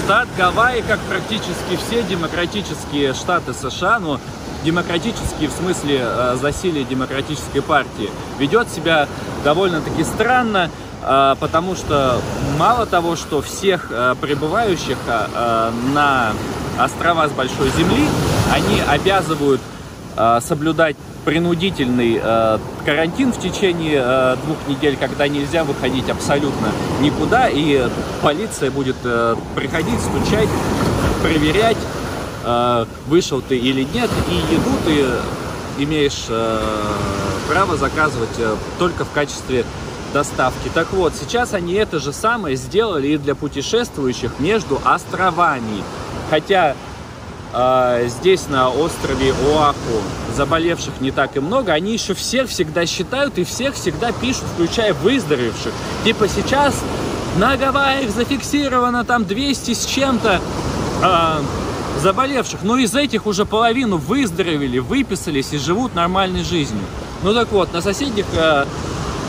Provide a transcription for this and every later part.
Штат Гавайи, как практически все демократические штаты США, но демократические в смысле засилия демократической партии, ведет себя довольно-таки странно, потому что мало того, что всех прибывающих на острова с большой земли, они обязывают соблюдать принудительный карантин в течение 2 недель, когда нельзя выходить абсолютно никуда, и полиция будет приходить, стучать, проверять, вышел ты или нет, и еду ты имеешь право заказывать только в качестве доставки. Так вот, сейчас они это же самое сделали и для путешествующих между островами. Хотя здесь, на острове Оаху, заболевших не так и много, они еще всех всегда считают и всех всегда пишут, включая выздоровевших. Типа сейчас на Гавайях зафиксировано там 200 с чем-то заболевших, но из этих уже половину выздоровели, выписались и живут нормальной жизнью. Ну так вот, на соседних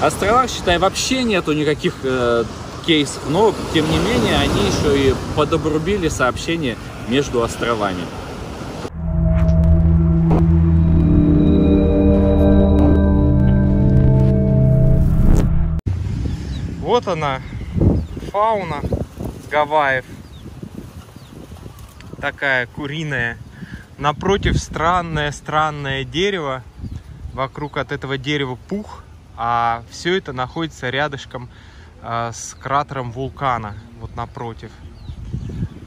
островах, считай, вообще нету никаких кейсов, но тем не менее они еще и подобрубили сообщения между островами. Вот она, фауна Гавайев. Такая куриная. Напротив странное дерево. Вокруг от этого дерева пух. А все это находится рядышком с кратером вулкана. Вот напротив.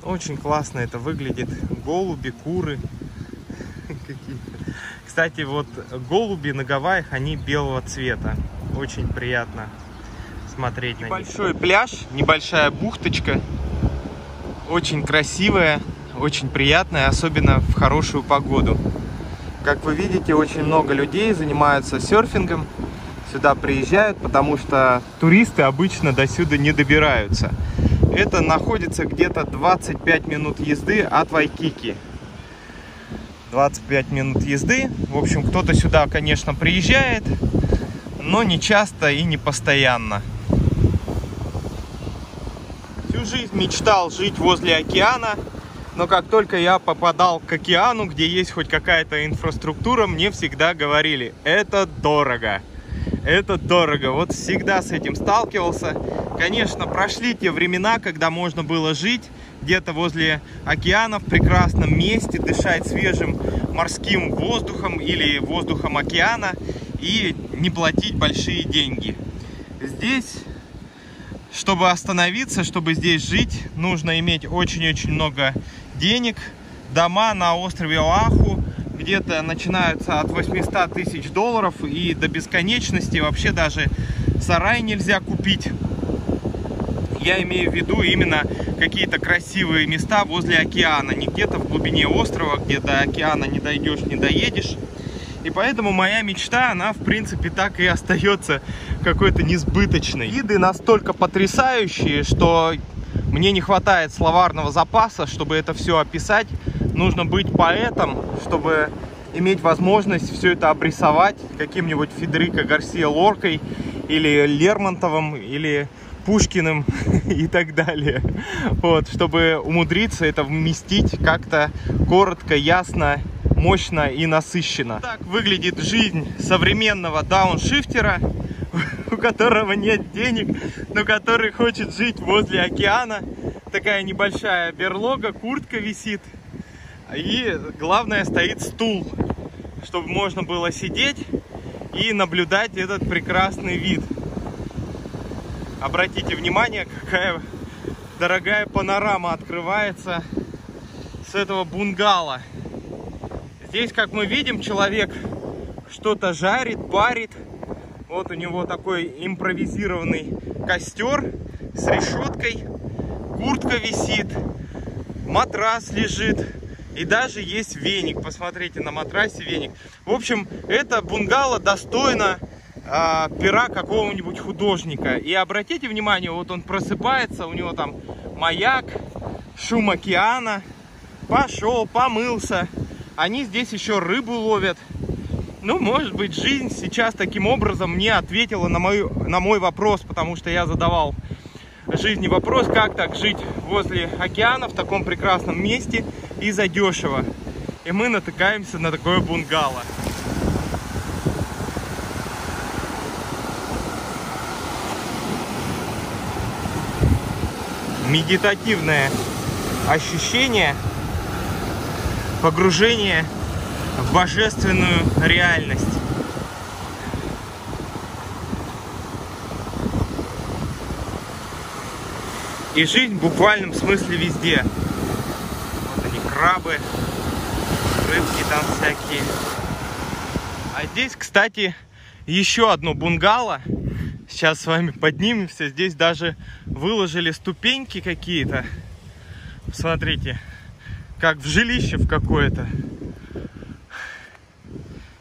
Очень классно это выглядит. Голуби, куры. Кстати, вот голуби на Гавайях, они белого цвета. Очень приятно смотреть на них. Небольшой пляж, небольшая бухточка. Очень красивая, очень приятная, особенно в хорошую погоду. Как вы видите, очень много людей занимаются серфингом. Сюда приезжают, потому что туристы обычно до сюда не добираются. Это находится где-то 25 минут езды от Вайкики. 25 минут езды. В общем, кто-то сюда, конечно, приезжает, но не часто и не постоянно. Всю жизнь мечтал жить возле океана, но как только я попадал к океану, где есть хоть какая-то инфраструктура, мне всегда говорили: это дорого. Это дорого. Вот всегда с этим сталкивался. Конечно, прошли те времена, когда можно было жить где-то возле океана, в прекрасном месте, дышать свежим морским воздухом или воздухом океана и не платить большие деньги. Здесь, чтобы остановиться, чтобы здесь жить, нужно иметь очень-очень много денег. Дома на острове Оаху где-то начинаются от 800 тысяч долларов и до бесконечности. Вообще даже сарай нельзя купить. Я имею в виду именно какие-то красивые места возле океана, не где-то в глубине острова, где до океана не дойдешь, не доедешь. И поэтому моя мечта, она в принципе так и остается какой-то несбыточной. Виды настолько потрясающие, что мне не хватает словарного запаса, чтобы это все описать. Нужно быть поэтом, чтобы иметь возможность все это обрисовать каким-нибудь Федерико Гарсиа Лоркой или Лермонтовым или Пушкиным и так далее. Вот, чтобы умудриться это вместить как-то коротко, ясно, мощно и насыщенно. Так выглядит жизнь современного дауншифтера, у которого нет денег, но который хочет жить возле океана. Такая небольшая берлога, куртка висит. И главное, стоит стул, чтобы можно было сидеть и наблюдать этот прекрасный вид. Обратите внимание, какая дорогая панорама открывается с этого бунгало. Здесь, как мы видим, человек что-то жарит, парит. Вот у него такой импровизированный костер с решеткой. Куртка висит, матрас лежит. И даже есть веник. Посмотрите, на матрасе веник. В общем, это бунгало достойно пера какого-нибудь художника. И обратите внимание, вот он просыпается, у него там маяк, шум океана. Пошел, помылся. Они здесь еще рыбу ловят. Ну, может быть, жизнь сейчас таким образом мне ответила на мой вопрос, потому что я задавал жизни вопрос, как так жить возле океана в таком прекрасном месте и задешево. И мы натыкаемся на такое бунгало. Медитативное ощущение погружения в божественную реальность. И жизнь в буквальном смысле везде. Вот они, крабы, рыбки там всякие. А здесь, кстати, еще одно бунгало. Сейчас с вами поднимемся. Здесь даже выложили ступеньки какие-то. Посмотрите, как в жилище в какое-то.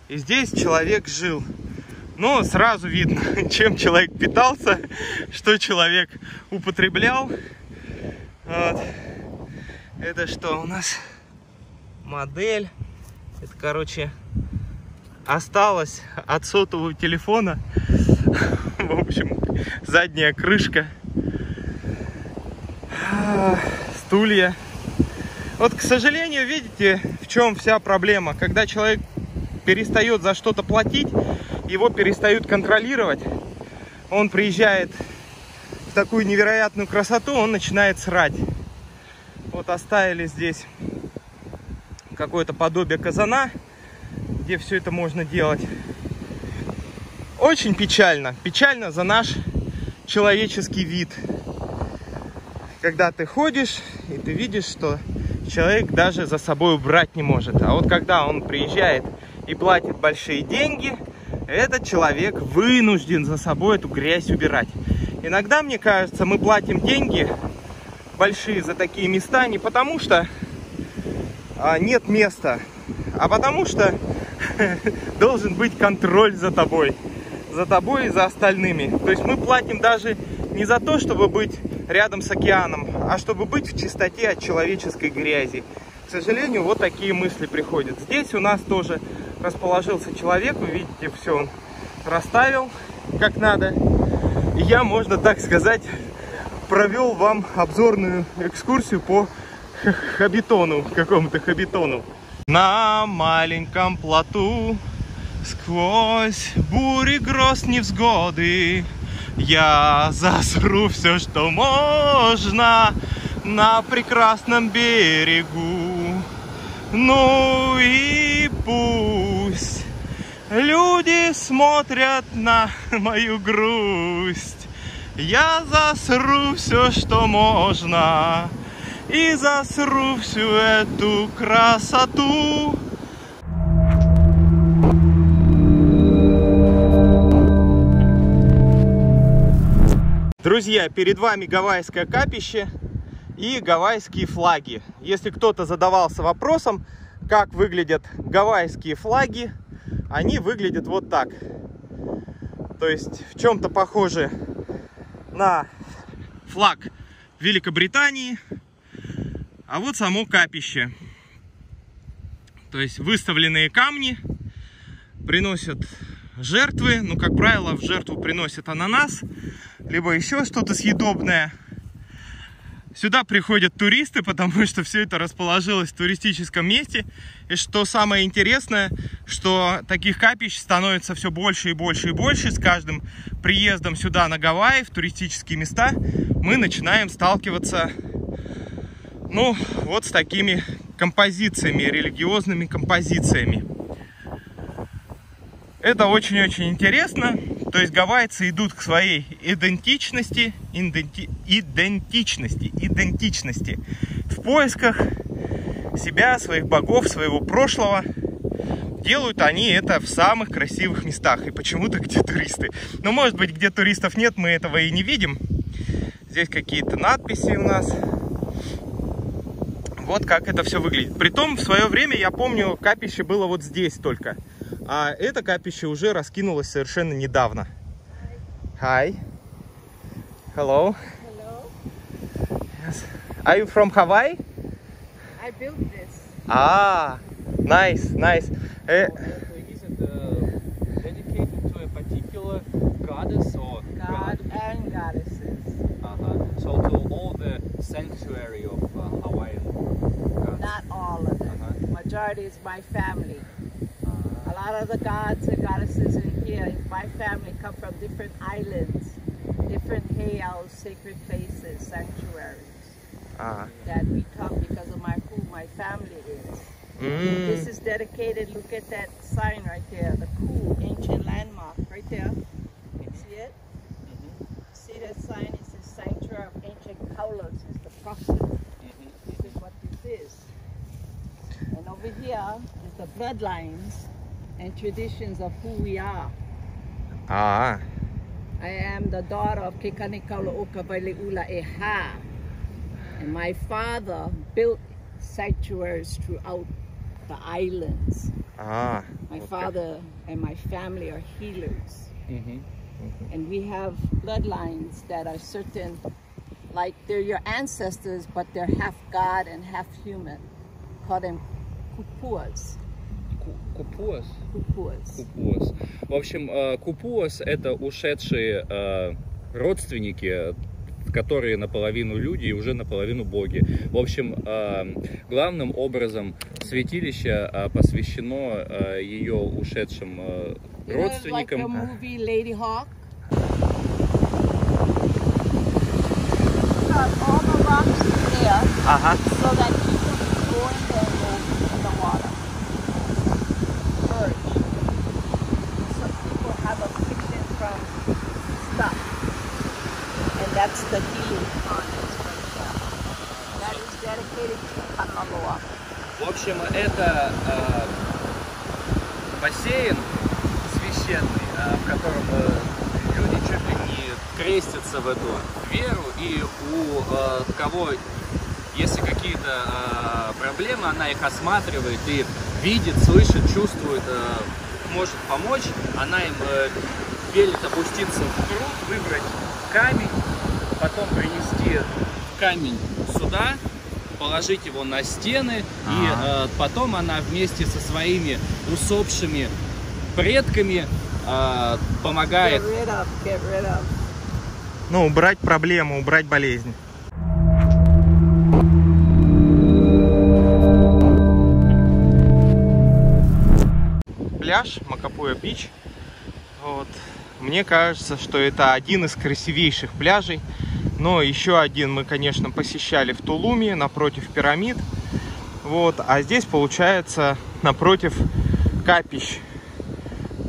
И здесь человек жил. Но сразу видно, чем человек питался, что человек употреблял. Вот. Это что у нас? Модель. Это, короче, осталось от сотового телефона. В общем, задняя крышка. Стулья. Вот, к сожалению, видите, в чем вся проблема. Когда человек перестает за что-то платить, его перестают контролировать, он приезжает в такую невероятную красоту, он начинает срать. Вот оставили здесь какое-то подобие казана, где все это можно делать. Очень печально. Печально за наш человеческий вид. Когда ты ходишь, и ты видишь, что человек даже за собой убрать не может. А вот когда он приезжает и платит большие деньги, этот человек вынужден за собой эту грязь убирать. Иногда, мне кажется, мы платим деньги большие за такие места не потому, что нет места, а потому что должен быть контроль за тобой и за остальными. То есть мы платим даже не за то, чтобы быть рядом с океаном, а чтобы быть в чистоте от человеческой грязи. К сожалению, вот такие мысли приходят. Здесь у нас тоже расположился человек, вы видите, все он расставил как надо. И я, можно так сказать, провел вам обзорную экскурсию по хоббитону, какому-то хоббитону. На маленьком плоту сквозь бури, гроз, невзгоды я засру все, что можно на прекрасном берегу. Ну и пусть люди смотрят на мою грусть. Я засру все, что можно, и засру всю эту красоту. Друзья, перед вами гавайское капище и гавайские флаги. Если кто-то задавался вопросом, как выглядят гавайские флаги, они выглядят вот так. То есть в чем-то похожи на флаг Великобритании, а вот само капище. То есть выставленные камни приносят жертвы, ну, как правило, в жертву приносят ананас, либо еще что-то съедобное. Сюда приходят туристы, потому что все это расположилось в туристическом месте. И что самое интересное, что таких капищ становится все больше и больше и больше. С каждым приездом сюда на Гавайи, в туристические места, мы начинаем сталкиваться, ну, вот с такими композициями, религиозными композициями. Это очень-очень интересно. То есть гавайцы идут к своей идентичности в поисках себя, своих богов, своего прошлого. Делают они это в самых красивых местах. И почему-то где туристы. Но может быть, где туристов нет, мы этого и не видим. Здесь какие-то надписи у нас. Вот как это все выглядит. Притом, в свое время, я помню, капище было вот здесь только. А это капище уже раскинулось совершенно недавно. Hi. Hello. Hello. Yes. Are you from Hawaii? I built this. Ah, nice, nice. Is it dedicated to a particular goddess or God and goddesses. So sanctuary of Hawaiian gods? Not all of them. Majority is my family. A lot of the gods and goddesses in here in my family come from different islands, different heiaus, sacred places, sanctuaries that we come because of who my family is. This is dedicated. Look at that sign right there, the cool ancient landmark right there. See it? See that sign? It says Sanctuary of Ancient Kaulas. It's the prophet. This is what this is. And over here is the bloodlines and traditions of who we are. I am the daughter of Kekani Kaulaoka Vaileula Eha. And my father built sanctuaries throughout the islands. My father and my family are healers. And we have bloodlines that are certain, like they're your ancestors, but they're half God and half human. Call them kupuas. Купуас? Kupuas. Купуас. В общем, купуас — это ушедшие родственники, которые наполовину люди и уже наполовину боги. В общем, главным образом святилище посвящено ее ушедшим родственникам. You know, like the movie Lady Hawk? All the rocks there so that people can go in there and go in the water. Purge. So people have a protection from stuff. And that's the healing process right there. That is dedicated to Kanaloa. В общем, это бассейн священный, в котором люди чуть ли не крестятся в эту веру, и у кого, если какие-то проблемы, она их осматривает и видит, слышит, чувствует, может помочь. Она им велит опуститься в пруд, выбрать камень, потом принести камень сюда, положить его на стены, и потом она вместе со своими усопшими предками помогает. Get rid of. Ну, убрать проблему, убрать болезнь. Пляж Макапуя-Бич. Вот. Мне кажется, что это один из красивейших пляжей. Но еще один мы, конечно, посещали в Тулуме, напротив пирамид. Вот. А здесь, получается, напротив капищ.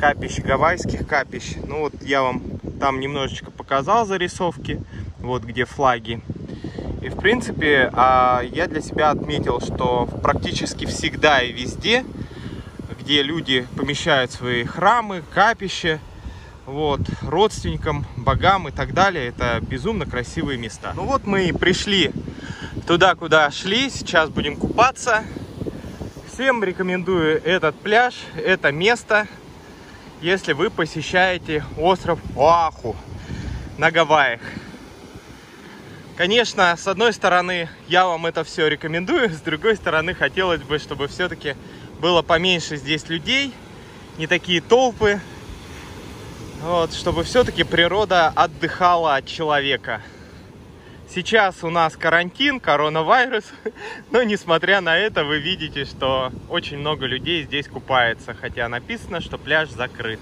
Капищ, гавайских капищ. Ну вот я вам там немножечко показал зарисовки. Вот где флаги. И в принципе я для себя отметил, что практически всегда и везде, где люди помещают свои храмы, капища, вот, родственникам, богам и так далее, это безумно красивые места. Ну вот мы и пришли туда, куда шли. Сейчас будем купаться. Всем рекомендую этот пляж, это место, если вы посещаете остров Оаху на Гавайях. Конечно, с одной стороны, я вам это все рекомендую, с другой стороны, хотелось бы, чтобы все-таки было поменьше здесь людей, не такие толпы, вот, чтобы все-таки природа отдыхала от человека. Сейчас у нас карантин, коронавирус, но несмотря на это, вы видите, что очень много людей здесь купается, хотя написано, что пляж закрыт.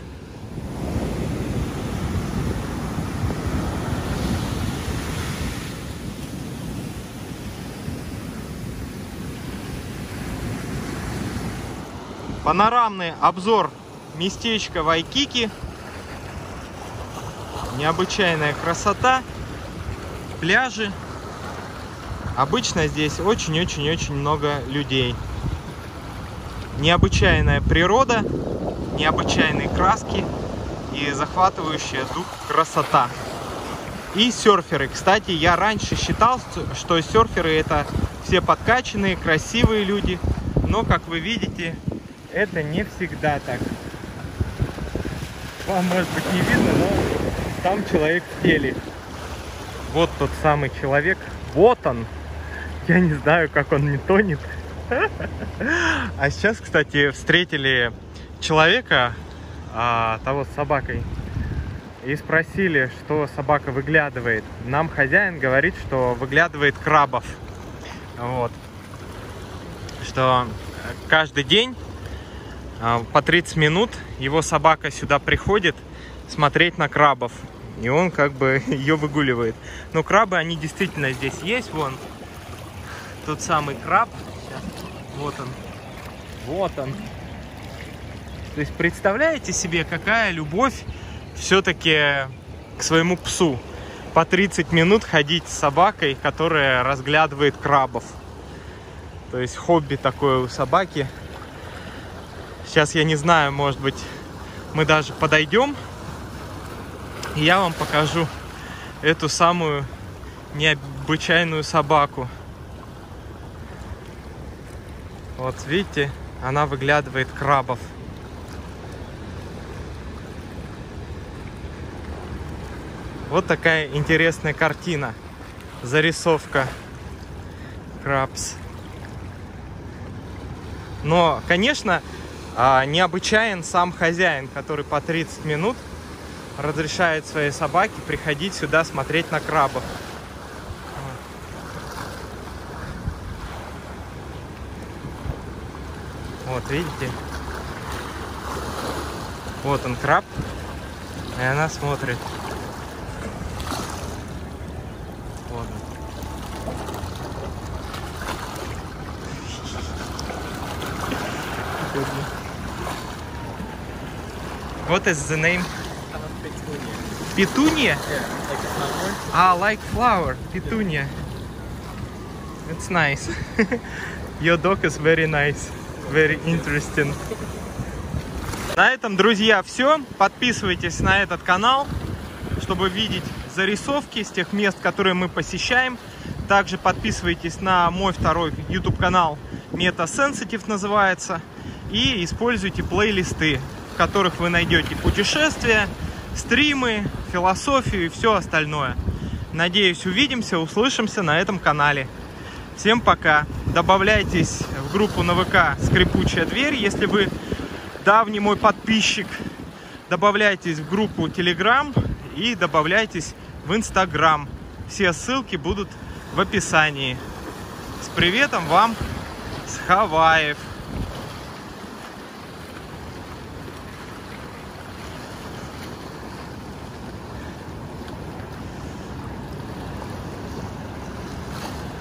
Панорамный обзор местечка Вайкики. Необычайная красота, пляжи. Обычно здесь очень-очень-очень много людей. Необычайная природа, необычайные краски и захватывающая дух красота. И серферы. Кстати, я раньше считал, что серферы это все подкачанные, красивые люди. Но, как вы видите, это не всегда так. Вам, может быть, не видно, но там человек в теле. Вот тот самый человек. Вот он. Я не знаю, как он не тонет. А сейчас, кстати, встретили человека, того с собакой. и спросили, что собака выглядывает. Нам хозяин говорит, что выглядывает крабов. Вот. Что каждый день по 30 минут его собака сюда приходит смотреть на крабов. И он как бы ее выгуливает. Но крабы, они действительно здесь есть. Вон тот самый краб. Сейчас. Вот он. Вот он. То есть представляете себе, какая любовь все-таки к своему псу. По 30 минут ходить с собакой, которая разглядывает крабов. То есть хобби такое у собаки. Сейчас я не знаю, может быть, мы даже подойдем, и я вам покажу эту самую необычайную собаку. Вот видите, она выглядывает крабов. Вот такая интересная картина. Зарисовка крабс. Но, конечно, необычайен сам хозяин, который по 30 минут разрешает своей собаке приходить сюда смотреть на крабов. Вот, видите? Вот он, краб. И она смотрит. Вот он. What is the name? Petunia? Yeah, like a flower. Ah, like flower. Petunia. It's nice. Your dog is very nice. Very interesting. На этом, друзья, все. Подписывайтесь на этот канал, чтобы видеть зарисовки с тех мест, которые мы посещаем. Также подписывайтесь на мой второй YouTube канал, Meta Sensitive называется. И используйте плейлисты, в которых вы найдете путешествия, стримы, философию и все остальное. Надеюсь, увидимся, услышимся на этом канале. Всем пока. Добавляйтесь в группу на ВК «Скрипучая дверь», если вы давний мой подписчик. Добавляйтесь в группу Telegram и добавляйтесь в Instagram. Все ссылки будут в описании. С приветом вам с Хаваев.